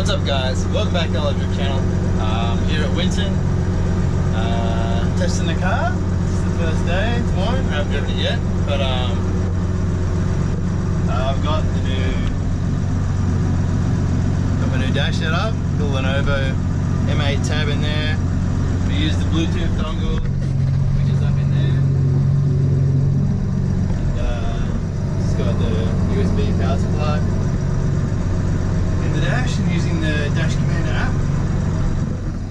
What's up guys, welcome back to our Drift channel. Here at Winton, testing the car. This is the first day, tomorrow. I haven't driven it yet, but I've got my new dash set up, got Lenovo M8 tab in there. We use the Bluetooth dongle, which is up in there. And it's got the USB power supply in the dash, and using the Dash Commander app.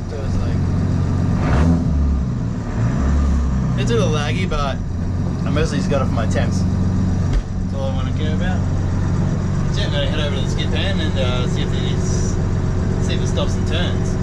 So it's a little laggy, but I mostly just got it for my temps. That's all I want to care about. So yeah, I'm going to head over to the skip pan and see if it stops and turns.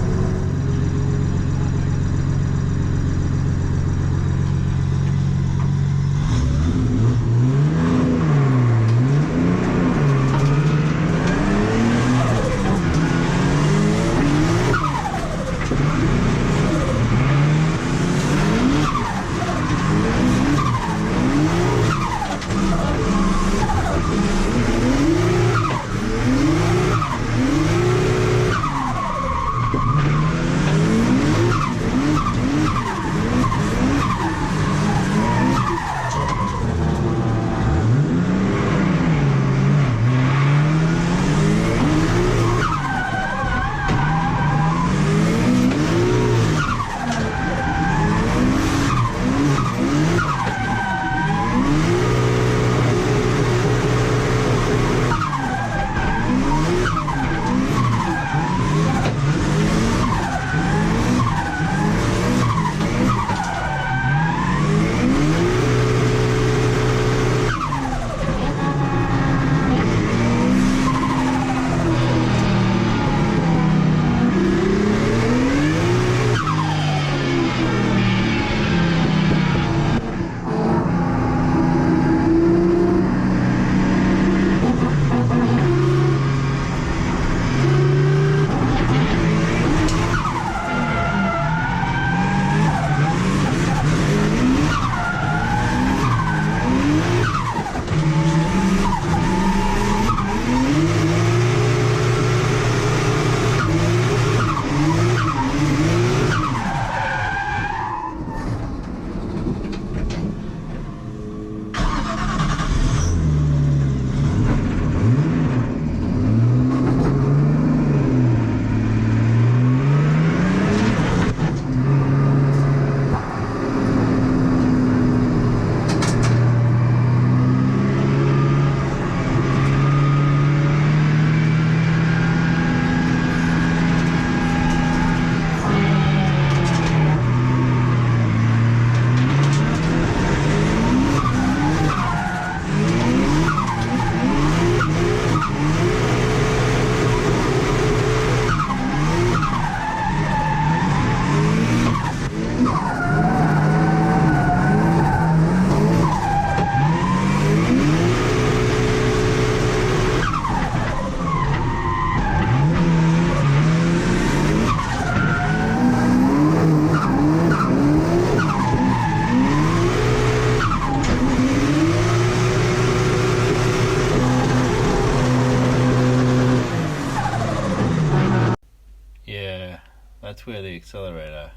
That's where the accelerator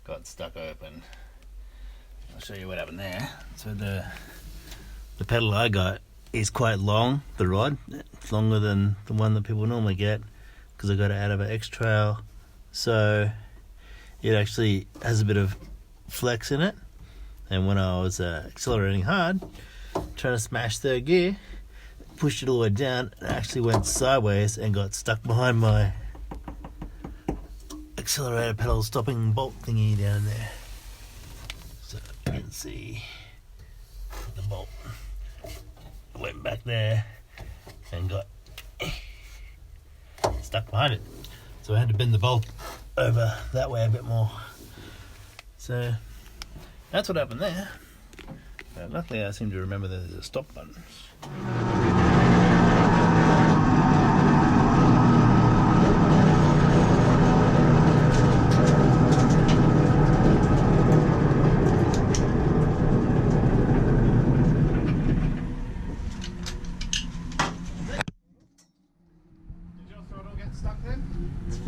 got stuck open. I'll show you what happened there. So the pedal I got is quite long, the rod. It's longer than the one that people normally get because I got it out of an X-Trail. So it actually has a bit of flex in it. And when I was accelerating hard, trying to smash third gear, pushed it all the way down, and actually went sideways and got stuck behind my accelerator pedal stopping bolt thingy down there. So you can see the bolt went back there and got stuck behind it. So I had to bend the bolt over that way a bit more. So that's what happened there. But luckily I seem to remember there's a stop button.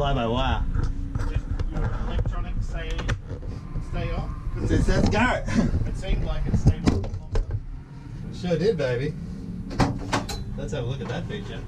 fly-by-wire. Just your electronics stay on? It says go. It seemed like it stayed on longer. Sure did, baby. Let's have a look at that feature.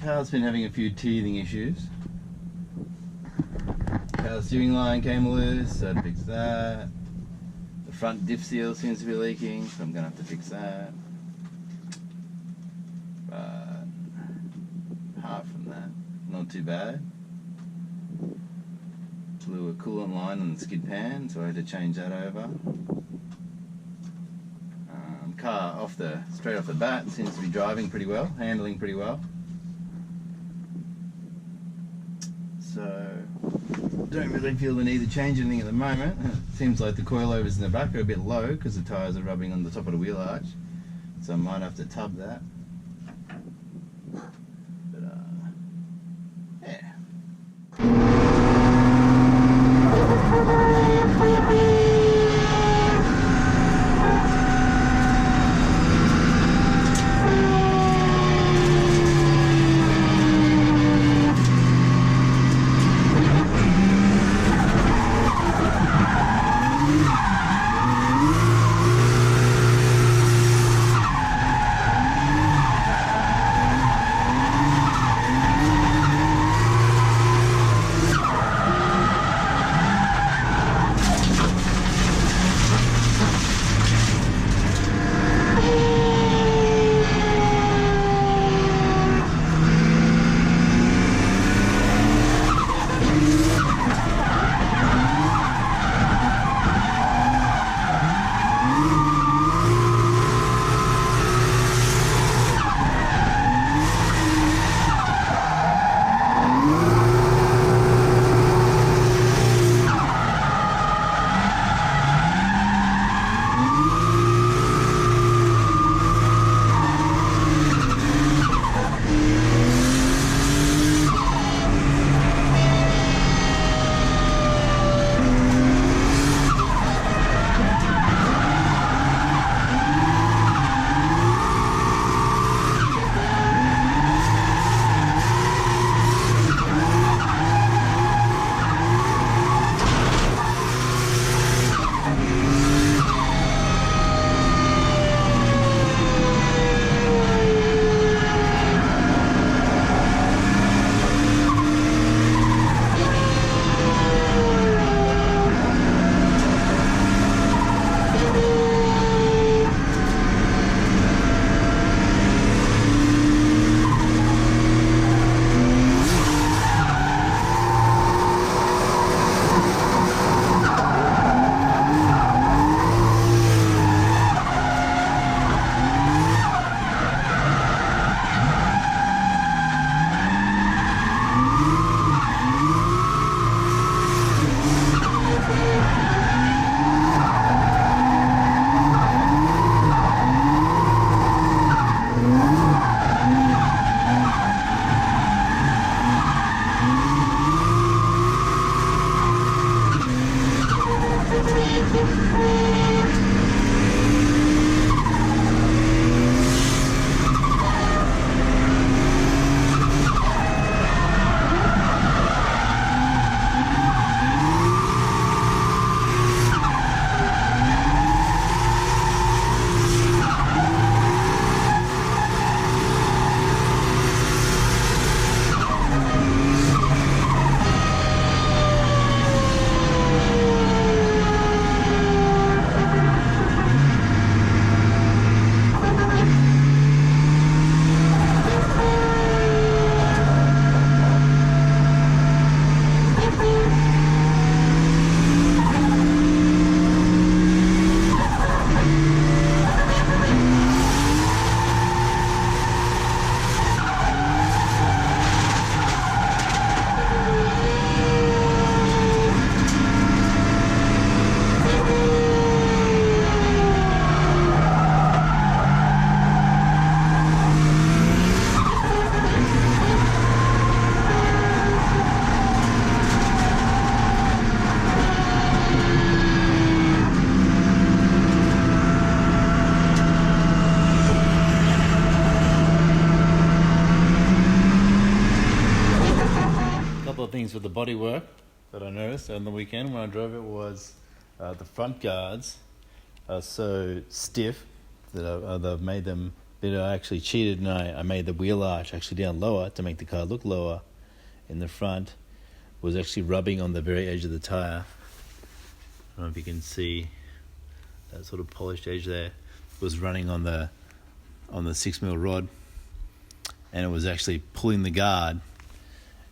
Car's been having a few teething issues. Car's steering line came loose, so I had to fix that. The front diff seal seems to be leaking, so I'm going to have to fix that. But apart from that, not too bad. Blew a coolant line on the skid pan, so I had to change that over. Car straight off the bat seems to be driving pretty well, handling pretty well. So don't really feel the need to change anything at the moment. It seems like the coilovers in the back are a bit low because the tyres are rubbing on the top of the wheel arch, so I might have to tub that. But yeah. Things with the bodywork that I noticed on the weekend when I drove it was the front guards are so stiff that I've made them, that I actually cheated and I made the wheel arch actually down lower to make the car look lower in the front. Was actually rubbing on the very edge of the tyre. I don't know if you can see that sort of polished edge there. Was running on the 6mm rod, and it was actually pulling the guard.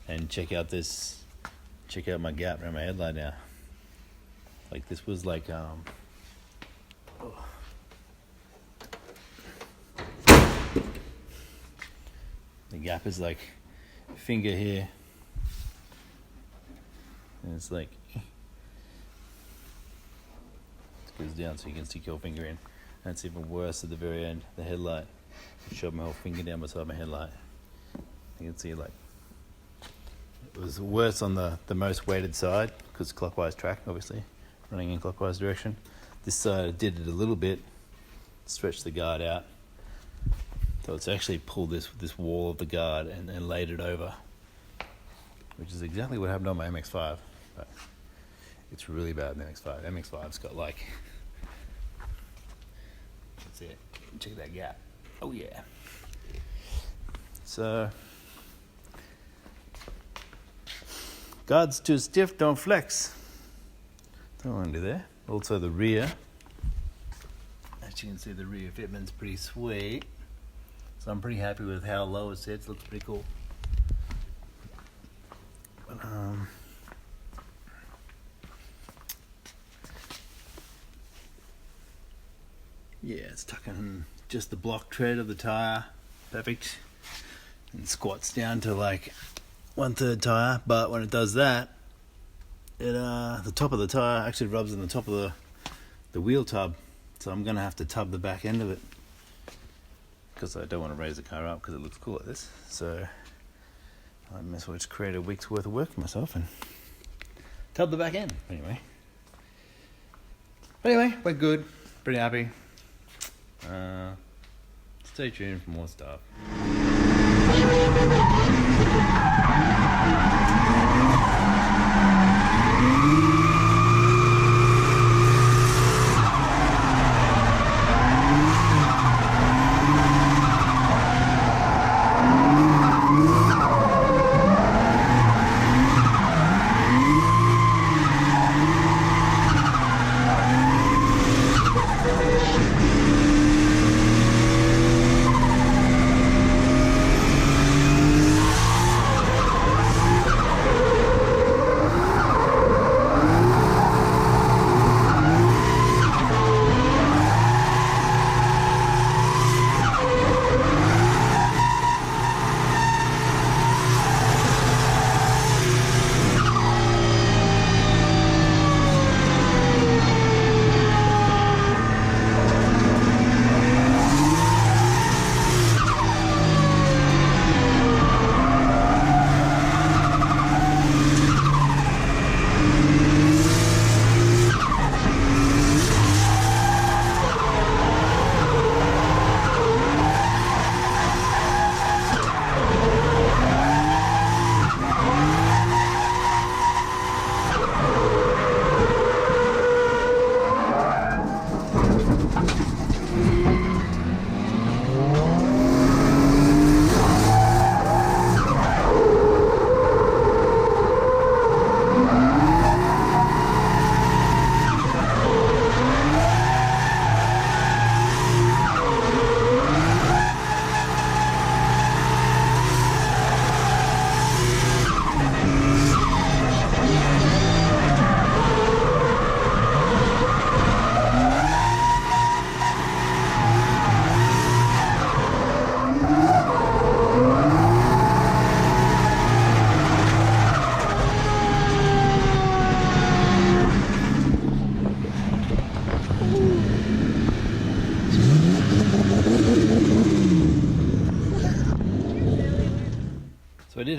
And check out my gap around my headlight now. Like this was like the gap is like finger here, and it's like it goes down so you can stick your finger in. And it's even worse at the very end, the headlight. I shove my whole finger down beside my headlight. You can see like it was worse on the most weighted side because clockwise track, obviously, running in clockwise direction. This side did it a little bit, stretched the guard out. So it's actually pulled this wall of the guard and laid it over, which is exactly what happened on my MX-5. But it's really bad in the MX-5. MX-5's got like, that's it. Check that gap. Oh yeah. So, guards too stiff, don't flex. Don't want to do that. Also the rear. As you can see, the rear fitment's pretty sweet. So I'm pretty happy with how low it sits. Looks pretty cool. But, yeah, it's tucking in just the block tread of the tire. Perfect. And squats down to like 1/3 tire, but when it does that, it the top of the tire actually rubs on the top of the wheel tub, so I'm gonna have to tub the back end of it because I don't want to raise the car up because it looks cool like this. So I might as well just create a week's worth of work for myself and tub the back end. Anyway, we're good, pretty happy. Stay tuned for more stuff.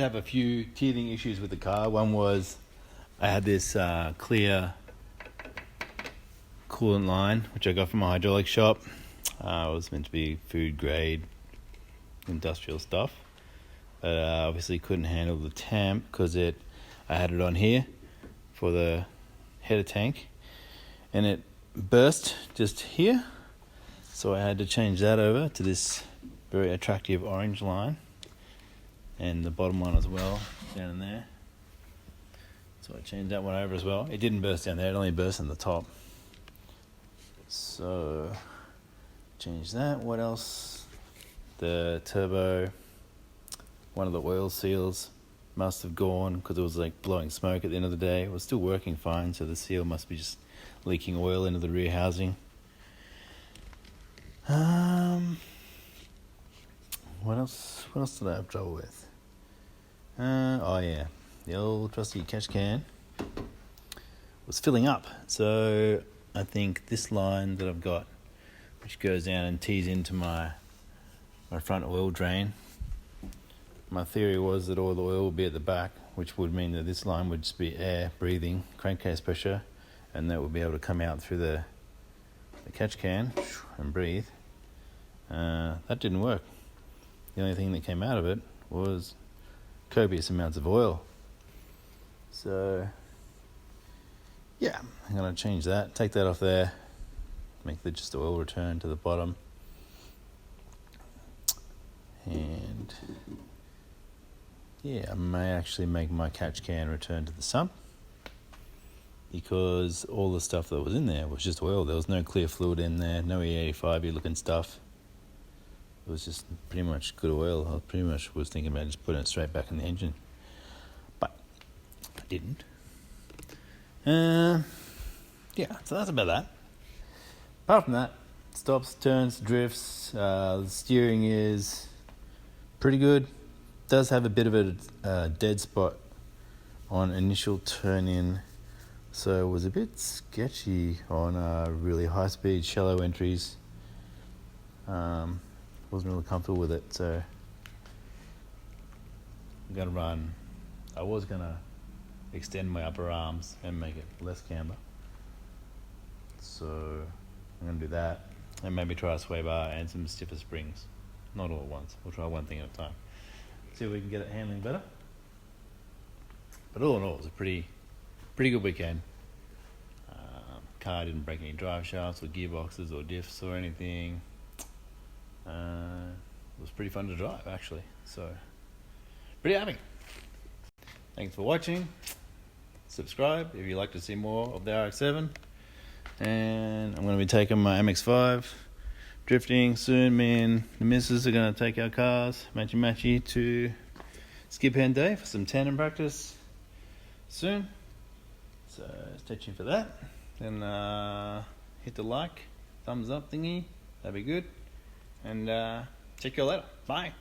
did have a few teething issues with the car. One was I had this clear coolant line, which I got from a hydraulic shop. It was meant to be food grade industrial stuff, but obviously couldn't handle the temp because I had it on here for the header tank, and it burst just here, so I had to change that over to this very attractive orange line, and the bottom one as well down in there. So I changed that one over as well. It didn't burst down there, it only burst in the top. So change that. What else? The turbo, one of the oil seals must have gone because it was like blowing smoke at the end of the day. It was still working fine, so the seal must be just leaking oil into the rear housing. What else did I have trouble with? Oh yeah, the old trusty catch can was filling up. So I think this line that I've got, which goes down and tees into my front oil drain, my theory was that all the oil would be at the back, which would mean that this line would just be air breathing, crankcase pressure, and that would be able to come out through the catch can and breathe. That didn't work. The only thing that came out of it was copious amounts of oil. So yeah, I'm going to change that, take that off there, make just the oil return to the bottom, and yeah, I may actually make my catch can return to the sump, because all the stuff that was in there was just oil. There was no clear fluid in there, no E85 looking stuff. It was just pretty much good oil. I pretty much was thinking about just putting it straight back in the engine, but I didn't. Yeah, so that's about that. Apart from that, stops, turns, drifts, the steering is pretty good. Does have a bit of a dead spot on initial turn in, so it was a bit sketchy on really high speed shallow entries. Wasn't really comfortable with it, so I was gonna extend my upper arms and make it less camber, so I'm gonna do that, and maybe try a sway bar and some stiffer springs, not all at once. We'll try one thing at a time, see if we can get it handling better. But all in all, it was a pretty good weekend. Car didn't break any drive shafts or gearboxes or diffs or anything. It was pretty fun to drive, actually, so pretty happy. Thanks for watching. Subscribe if you'd like to see more of the RX7, and I'm going to be taking my MX-5 drifting soon. Me and the missus are going to take our cars matchy to Skip Hen Day for some tandem practice soon, so stay tuned for that. And hit the like, thumbs up thingy, that'd be good. And check you all later. Bye.